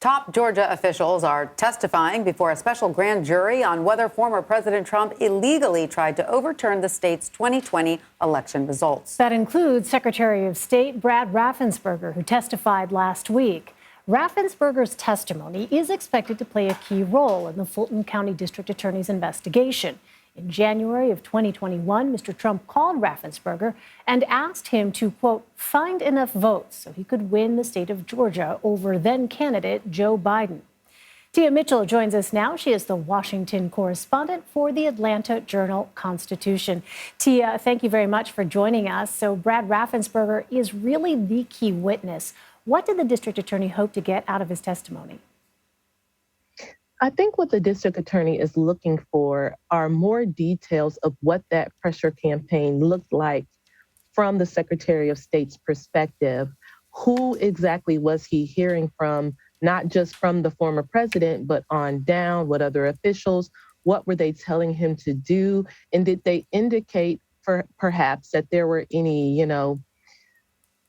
Top Georgia officials are testifying before a special grand jury on whether former President Trump illegally tried to overturn the state's 2020 election results. That includes Secretary of State Brad Raffensperger, who testified last week. Raffensperger's testimony is expected to play a key role in the Fulton County District Attorney's investigation. In January of 2021, Mr. Trump called Raffensperger and asked him to, quote, find enough votes so he could win the state of Georgia over then-candidate Joe Biden. Tia Mitchell joins us now. She is the Washington correspondent for the Atlanta Journal-Constitution. Tia, thank you very much for joining us. So Brad Raffensperger is really the key witness. What did the district attorney hope to get out of his testimony? I think what the district attorney is looking for are more details of what that pressure campaign looked like from the Secretary of State's perspective. Who exactly was he hearing from, not just from the former president, but on down, what other officials, what were they telling him to do? And did they indicate perhaps that there were any,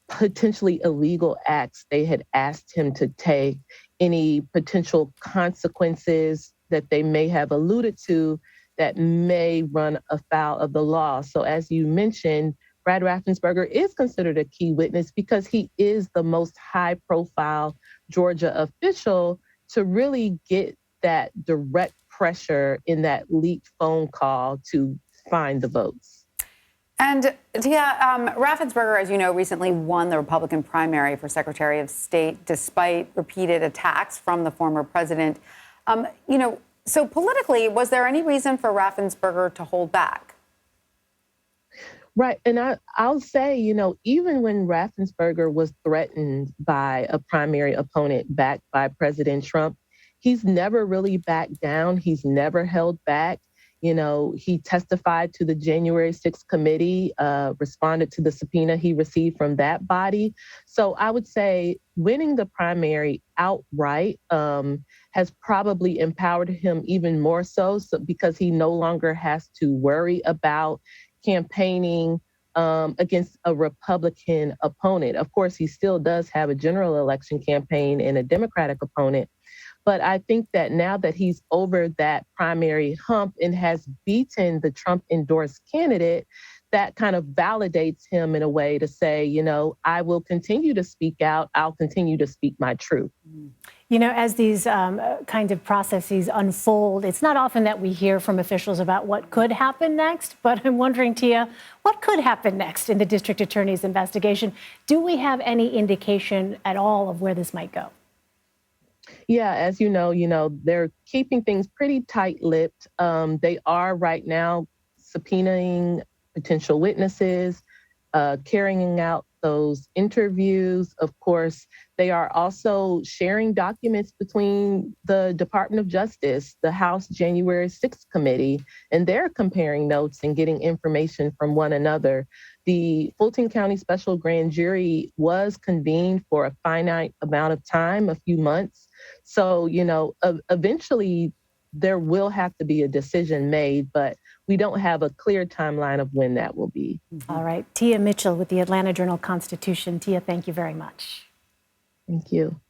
potentially illegal acts they had asked him to take, any potential consequences that they may have alluded to that may run afoul of the law. So as you mentioned, Brad Raffensperger is considered a key witness because he is the most high-profile Georgia official to really get that direct pressure in that leaked phone call to find the votes. And Tia, Raffensperger, as you know, recently won the Republican primary for Secretary of State despite repeated attacks from the former president. So politically, was there any reason for Raffensperger to hold back? Right. And I'll say, even when Raffensperger was threatened by a primary opponent backed by President Trump, he's never really backed down. He's never held back. He testified to the January 6th committee, responded to the subpoena he received from that body. So I would say winning the primary outright has probably empowered him even more so because he no longer has to worry about campaigning against a Republican opponent. Of course, he still does have a general election campaign and a Democratic opponent. But I think that now that he's over that primary hump and has beaten the Trump-endorsed candidate, that kind of validates him in a way to say, I will continue to speak out. I'll continue to speak my truth. As these kinds of processes unfold, it's not often that we hear from officials about what could happen next. But I'm wondering, Tia, what could happen next in the district attorney's investigation? Do we have any indication at all of where this might go? Yeah, as you know, they're keeping things pretty tight-lipped. They are right now subpoenaing potential witnesses, carrying out those interviews. Of course, they are also sharing documents between the Department of Justice, the House January 6th committee, and they're comparing notes and getting information from one another. The Fulton County Special Grand Jury was convened for a finite amount of time, a few months. So, eventually there will have to be a decision made, but we don't have a clear timeline of when that will be. All right. Tia Mitchell with the Atlanta Journal-Constitution. Tia, thank you very much. Thank you.